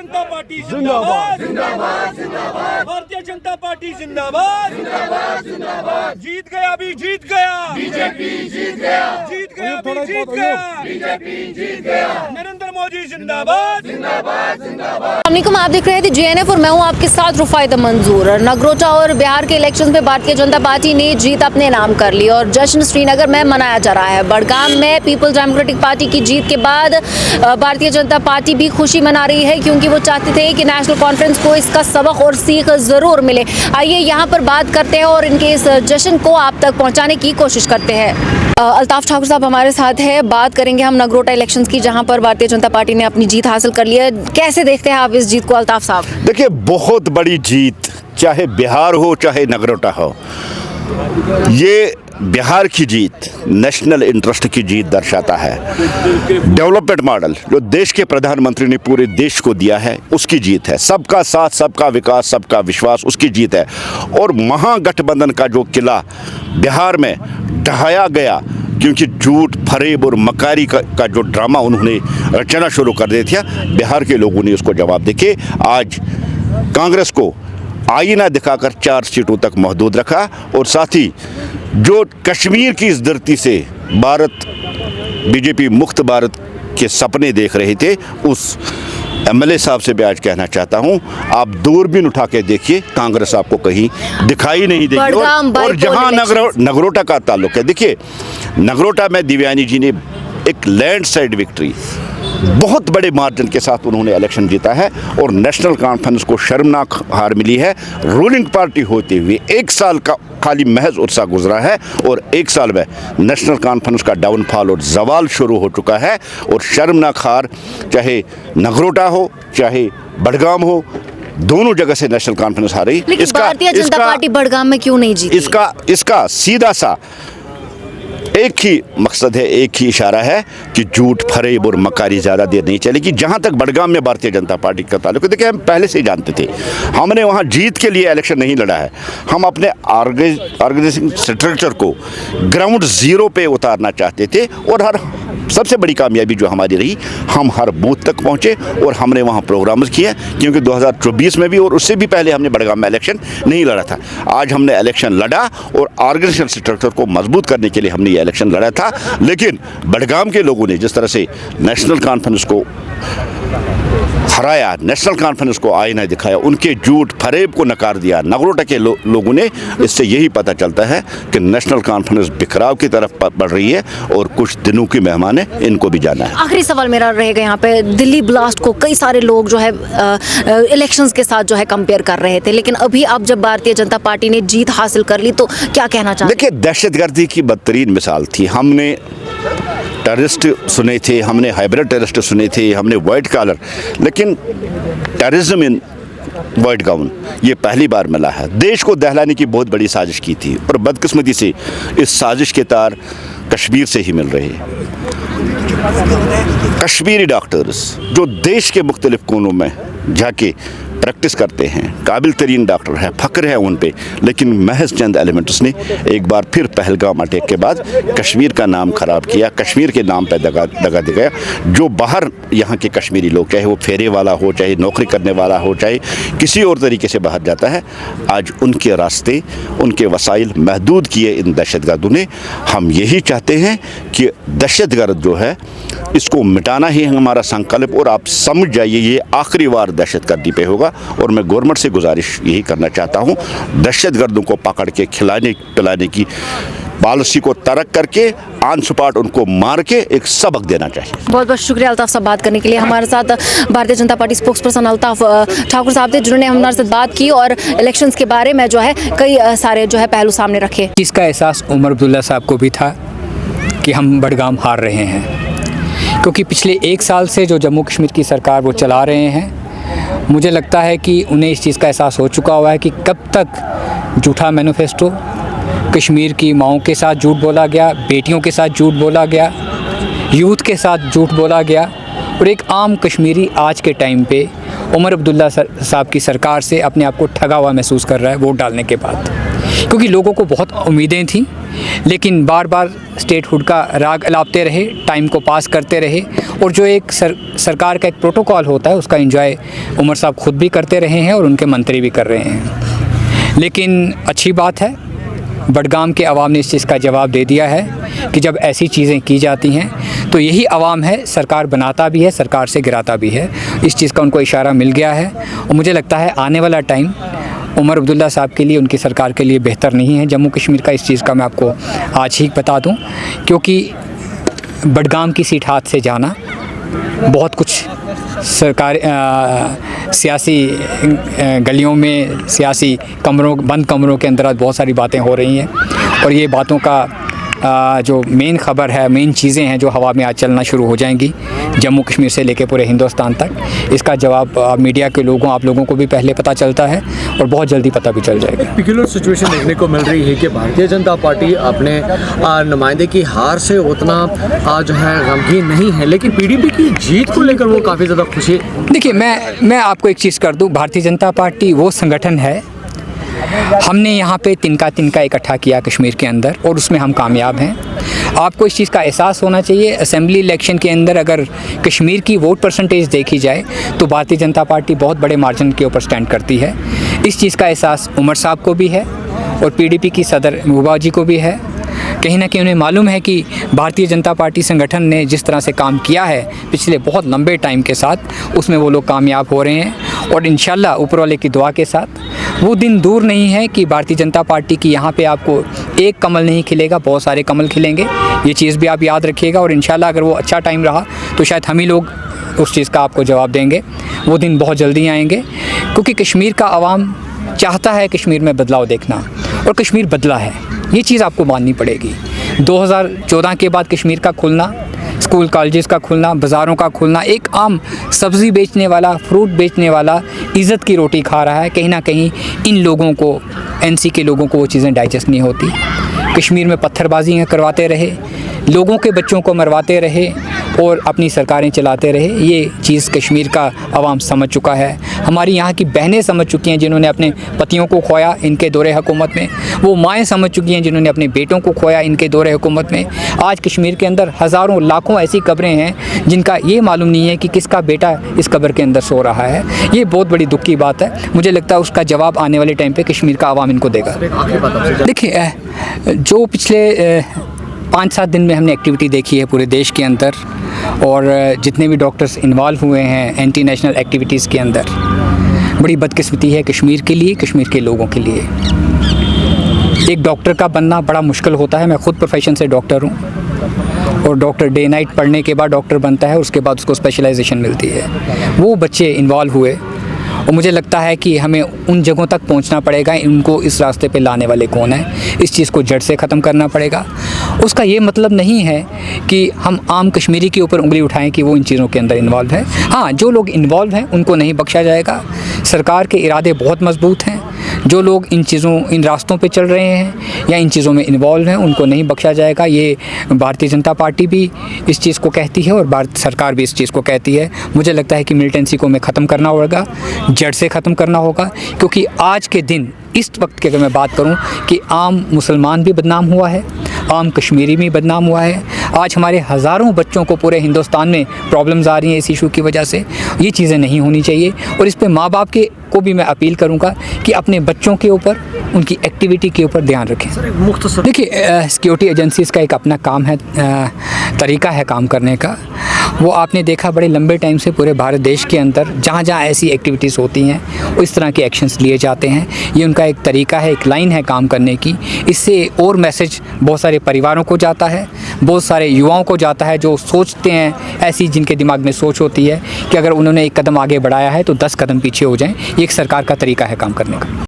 जनता party जिंदाबाद जिंदाबाद जिंदाबाद, भारतीय जनता पार्टी जिंदाबाद जिंदाबाद जिंदाबाद, जीत गया भी जीत गया, बीजेपी जीत गया, जीत गया भी जीत गया, बीजेपी जीत गया, नरेंद्र मोदी जिंदाबाद जिंदाबाद जिंदाबाद। आप देख रहे थे JNF और मैं हूं आपके साथ रुफायत मंजूर। नगरोटा और बिहार के इलेक्शंस में भारतीय जनता पार्टी ने जीत अपने नाम कर ली और जश्न श्रीनगर में मनाया जा रहा है। बड़गाम में पीपल्स डेमोक्रेटिक पार्टी की जीत के बाद भारतीय जनता पार्टी भी खुशी मना रही है, क्योंकि वो चाहते थे कि नेशनल कॉन्फ्रेंस को इसका सबक और सीख जरूर मिले। आइए यहाँ पर बात करते हैं और इनके इस जश्न को आप तक पहुँचाने की कोशिश करते हैं। अल्ताफ ठाकुर साहब हमारे साथ है, बात करेंगे हम नगरोटा इलेक्शंस की, जहां पर भारतीय जनता पार्टी ने अपनी जीत हासिल कर ली है। कैसे देखते हैं आप इस जीत को अल्ताफ साहब? देखिए, बहुत बड़ी जीत, चाहे बिहार हो चाहे नगरोटा हो, ये बिहार की जीत नेशनल इंटरेस्ट की जीत दर्शाता है। डेवलपमेंट मॉडल जो देश के प्रधानमंत्री ने पूरे देश को दिया है, उसकी जीत है। सबका साथ, सबका विकास, सबका विश्वास, उसकी जीत है। और महागठबंधन का जो किला बिहार में ढहाया गया, क्योंकि झूठ, फरेब और मकारी का जो ड्रामा उन्होंने रचना शुरू कर दिया था, बिहार के लोगों ने उसको जवाब देके आज कांग्रेस को आईना दिखाकर 4 सीटों तक महदूद रखा। और साथ ही जो कश्मीर की इस धरती से भारत, बीजेपी मुक्त भारत के सपने देख रहे थे, उस MLA साहब से भी आज कहना चाहता हूं, आप दूरबीन उठा के देखिए, कांग्रेस आपको कहीं दिखाई नहीं देगी। और जहां नगरोटा का ताल्लुक है, देखिए नगरोटा में दिव्यानी जी ने एक लैंडस्लाइड विक्ट्री, बहुत बड़े मार्जिन के साथ उन्होंने इलेक्शन जीता है और नेशनल कॉन्फ्रेंस को शर्मनाक हार मिली है। रूलिंग पार्टी होते हुए 1 साल का खाली महज उत्साह गुजरा है और 1 साल में नेशनल कॉन्फ्रेंस का डाउनफॉल और जवाल शुरू हो चुका है। और शर्मनाक हार, चाहे नगरोटा हो चाहे बड़गाम हो, दोनों जगह से नेशनल कॉन्फ्रेंस हार रही। भारतीय जनता पार्टी बड़गाम में क्यों नहीं जीती? इसका सीधा सा एक ही मकसद है, एक ही इशारा है कि झूठ, फरेब और मकारी ज़्यादा देर नहीं चलेगी। जहां तक बड़गाम में भारतीय जनता पार्टी का ताल्लुक है, देखिए हम पहले से ही जानते थे, हमने वहां जीत के लिए इलेक्शन नहीं लड़ा है। हम अपने ऑर्गेनाइजिंग स्ट्रक्चर को ग्राउंड जीरो पे उतारना चाहते थे और सबसे बड़ी कामयाबी जो हमारी रही, हम हर बूथ तक पहुंचे और हमने वहां प्रोग्राम्स किए, क्योंकि 2024 में भी और उससे भी पहले हमने बड़गाम में इलेक्शन नहीं लड़ा था। आज हमने इलेक्शन लड़ा और ऑर्गेनाइजेशन स्ट्रक्चर को मजबूत करने के लिए हमने ये इलेक्शन लड़ा था। लेकिन बड़गाम के लोगों ने जिस तरह से नेशनल कॉन्फ्रेंस को हराया, नेशनल कॉन्फ्रेंस को आईना दिखाया, उनके झूठ फरेब को नकार दिया नगरोटा के लोगों ने, इससे यही पता चलता है कि नेशनल कॉन्फ्रेंस बिखराव की तरफ बढ़ रही है और कुछ दिनों की मेहमान है, इनको भी जाना है। आखिरी सवाल मेरा रहेगा यहाँ पे, दिल्ली ब्लास्ट को कई सारे लोग जो है इलेक्शंस के साथ जो है कंपेयर कर रहे थे, लेकिन अभी अब जब भारतीय जनता पार्टी ने जीत हासिल कर ली तो क्या कहना चाहते? देखिए, दहशतगर्दी की बदतरीन मिसाल थी। हमने टेररिस्ट सुने थे, हमने हाइब्रिड टेररिस्ट सुने थे, हमने वाइट कॉलर, लेकिन टेररिज्म इन वाइट गाउन ये पहली बार मिला है। देश को दहलाने की बहुत बड़ी साजिश की थी और बदकिस्मती से इस साजिश के तार कश्मीर से ही मिल रहे हैं। कश्मीरी डॉक्टर्स जो देश के मुख्तलिफ कोनों में जाके प्रैक्टिस करते हैं, काबिल तरीन डॉक्टर है, फ़ख्र है उन पे, लेकिन महज चंद एलिमेंट्स ने एक बार फिर पहलगाम अटैक के बाद कश्मीर का नाम ख़राब किया, कश्मीर के नाम पर दगा दिया। जो बाहर यहाँ के कश्मीरी लोग, चाहे वो फेरे वाला हो, चाहे नौकरी करने वाला हो, चाहे किसी और तरीके से बाहर जाता है, आज उनके रास्ते, उनके वसाइल महदूद किए इन दहशतगर्दों ने। हम यही चाहते हैं कि दहशतगर्द जो है इसको मिटाना ही हमारा संकल्प, और आप समझ जाइए ये आखिरी बार दहशतगर्दी पे होगा। और मैं गवर्नमेंट से गुजारिश यही करना चाहता हूँ, दहशतगर्दों को पकड़ के खिलाने पिलाने की पॉलिसी को तर्क करके ऑन स्पॉट उनको मार के एक सबक देना चाहिए। बहुत बहुत शुक्रिया अल्ताफ साहब बात करने के लिए। हमारे साथ Bharatiya Janata party spokes person Altaf Thakur साहब थे, जिन्होंने हमारे साथ बात की और इलेक्शंस के बारे में जो है कई सारे जो है पहलू सामने रखे। इसका एहसास उमर अब्दुल्ला साहब को भी था कि हम बड़गाम हार रहे हैं, क्योंकि पिछले 1 साल से जो जम्मू कश्मीर की सरकार वो चला रहे हैं, मुझे लगता है कि उन्हें इस चीज़ का एहसास हो चुका हुआ है कि कब तक झूठा मैनिफेस्टो, कश्मीर की माओं के साथ झूठ बोला गया, बेटियों के साथ झूठ बोला गया, यूथ के साथ झूठ बोला गया, और एक आम कश्मीरी आज के टाइम पे उमर अब्दुल्ला साहब की सरकार से अपने आप को ठगा हुआ महसूस कर रहा है वोट डालने के बाद। क्योंकि लोगों को बहुत उम्मीदें थी, लेकिन बार बार स्टेटहुड का राग अलापते रहे, टाइम को पास करते रहे, और जो एक सरकार का एक प्रोटोकॉल होता है उसका एंजॉय उमर साहब खुद भी करते रहे हैं और उनके मंत्री भी कर रहे हैं। लेकिन अच्छी बात है, बडगाम के अवाम ने इस चीज़ का जवाब दे दिया है कि जब ऐसी चीज़ें की जाती हैं तो यही अवाम है, सरकार बनाता भी है, सरकार से गिराता भी है। इस चीज़ का उनको इशारा मिल गया है और मुझे लगता है आने वाला टाइम उमर अब्दुल्ला साहब के लिए, उनकी सरकार के लिए बेहतर नहीं है जम्मू कश्मीर का। इस चीज़ का मैं आपको आज ही बता दूं, क्योंकि बडगाम की सीट हाथ से जाना बहुत कुछ सरकार सियासी गलियों में, सियासी बंद कमरों के अंदर आज बहुत सारी बातें हो रही हैं, और ये बातों का जो मेन खबर है, मेन चीज़ें हैं जो हवा में आज चलना शुरू हो जाएंगी जम्मू कश्मीर से लेकर पूरे हिंदुस्तान तक। इसका जवाब मीडिया के लोगों, आप लोगों को भी पहले पता चलता है और बहुत जल्दी पता भी चल जाएगा। पिकुलर सिचुएशन देखने को मिल रही है कि भारतीय जनता पार्टी अपने नुमाइंदे की हार से उतना जो है गमगीन नहीं है, लेकिन पीडीपी की जीत को लेकर वो काफ़ी ज़्यादा खुशी। देखिए, मैं आपको एक चीज़ कर दूँ, भारतीय जनता पार्टी वो संगठन है, हमने यहाँ पे तिनका इकट्ठा किया कश्मीर के अंदर और उसमें हम कामयाब हैं। आपको इस चीज़ का एहसास होना चाहिए, असेंबली इलेक्शन के अंदर अगर कश्मीर की वोट परसेंटेज देखी जाए तो भारतीय जनता पार्टी बहुत बड़े मार्जिन के ऊपर स्टैंड करती है। इस चीज़ का एहसास उमर साहब को भी है और पीडीपी की सदर महबूबा जी को भी है। कहीं ना कहीं उन्हें मालूम है कि भारतीय जनता पार्टी संगठन ने जिस तरह से काम किया है पिछले बहुत लंबे टाइम के साथ, उसमें वो लोग कामयाब हो रहे हैं, और इंशाल्लाह ऊपर वाले की दुआ के साथ वो दिन दूर नहीं है कि भारतीय जनता पार्टी की यहाँ पे आपको एक कमल नहीं खिलेगा, बहुत सारे कमल खिलेंगे। ये चीज़ भी आप याद रखिएगा, और इंशाल्लाह अगर वो अच्छा टाइम रहा तो शायद हम ही लोग उस चीज़ का आपको जवाब देंगे। वो दिन बहुत जल्दी आएंगे, क्योंकि कश्मीर का आवाम चाहता है कश्मीर में बदलाव देखना, और कश्मीर बदला है, ये चीज़ आपको माननी पड़ेगी। 2014 के बाद कश्मीर का खुलना, स्कूल कॉलेजेस का खुलना, बाज़ारों का खुलना, एक आम सब्ज़ी बेचने वाला, फ्रूट बेचने वाला इज़्ज़त की रोटी खा रहा है। कहीं ना कहीं इन लोगों को, एनसी के लोगों को वो चीज़ें डाइजेस्ट नहीं होती। कश्मीर में पत्थरबाजियाँ करवाते रहे, लोगों के बच्चों को मरवाते रहे और अपनी सरकारें चलाते रहे। ये चीज़ कश्मीर का अवाम समझ चुका है। हमारी यहाँ की बहनें समझ चुकी हैं जिन्होंने अपने पतियों को खोया इनके दौरे हुकूमत में। वो माएँ समझ चुकी हैं जिन्होंने अपने बेटों को खोया इनके दौरे हुकूमत में। आज कश्मीर के अंदर हज़ारों लाखों ऐसी कब्रें हैं जिनका ये मालूम नहीं है कि किसका बेटा इस कब्र के अंदर सो रहा है। ये बहुत बड़ी दुख की बात है। मुझे लगता है उसका जवाब आने वाले टाइम पर कश्मीर का अवाम इनको देगा। देखिए, जो पिछले 5-7 दिन में हमने एक्टिविटी देखी है पूरे देश के अंदर, और जितने भी डॉक्टर्स इन्वॉल्व हुए हैं एंटी नेशनल एक्टिविटीज़ के अंदर, बड़ी बदकिस्मती है कश्मीर के लिए, कश्मीर के लोगों के लिए। एक डॉक्टर का बनना बड़ा मुश्किल होता है। मैं ख़ुद प्रोफेशन से डॉक्टर हूँ, और डॉक्टर डे नाइट पढ़ने के बाद डॉक्टर बनता है, उसके बाद उसको स्पेशलाइजेशन मिलती है। वो बच्चे इन्वॉल्व हुए, और मुझे लगता है कि हमें उन जगहों तक पहुंचना पड़ेगा, इनको इस रास्ते पे लाने वाले कौन हैं, इस चीज़ को जड़ से ख़त्म करना पड़ेगा। उसका ये मतलब नहीं है कि हम आम कश्मीरी के ऊपर उंगली उठाएं कि वो इन चीज़ों के अंदर इन्वॉल्व है। हाँ, जो लोग इन्वॉल्व हैं उनको नहीं बख्शा जाएगा। सरकार के इरादे बहुत मजबूत हैं। जो लोग इन रास्तों पे चल रहे हैं या इन चीज़ों में इन्वॉल्व हैं उनको नहीं बख्शा जाएगा। ये भारतीय जनता पार्टी भी इस चीज़ को कहती है और भारत सरकार भी इस चीज़ को कहती है। मुझे लगता है कि मिलिटेंसी को हमें ख़त्म करना होगा, जड़ से ख़त्म करना होगा, क्योंकि आज के दिन, इस वक्त की अगर मैं बात करूं, कि आम मुसलमान भी बदनाम हुआ है, आम कश्मीरी भी बदनाम हुआ है। आज हमारे हज़ारों बच्चों को पूरे हिंदुस्तान में प्रॉब्लम्स आ रही हैं इस इशू की वजह से। ये चीज़ें नहीं होनी चाहिए, और इस पे माँ बाप को भी मैं अपील करूँगा कि अपने बच्चों के ऊपर, उनकी एक्टिविटी के ऊपर ध्यान रखें। देखिए, सिक्योरिटी एजेंसीज़ का एक अपना काम है, तरीका है काम करने का। वो आपने देखा बड़े लंबे टाइम से पूरे भारत देश के अंदर जहाँ जहाँ ऐसी एक्टिविटीज़ होती हैं इस तरह के एक्शंस लिए जाते हैं। ये उनका एक तरीका है, एक लाइन है काम करने की। इससे और मैसेज बहुत सारे परिवारों को जाता है, बहुत सारे युवाओं को जाता है जो सोचते हैं, ऐसी जिनके दिमाग में सोच होती है कि अगर उन्होंने एक कदम आगे बढ़ाया है तो 10 कदम पीछे हो जाएं। ये एक सरकार का तरीका है काम करने का।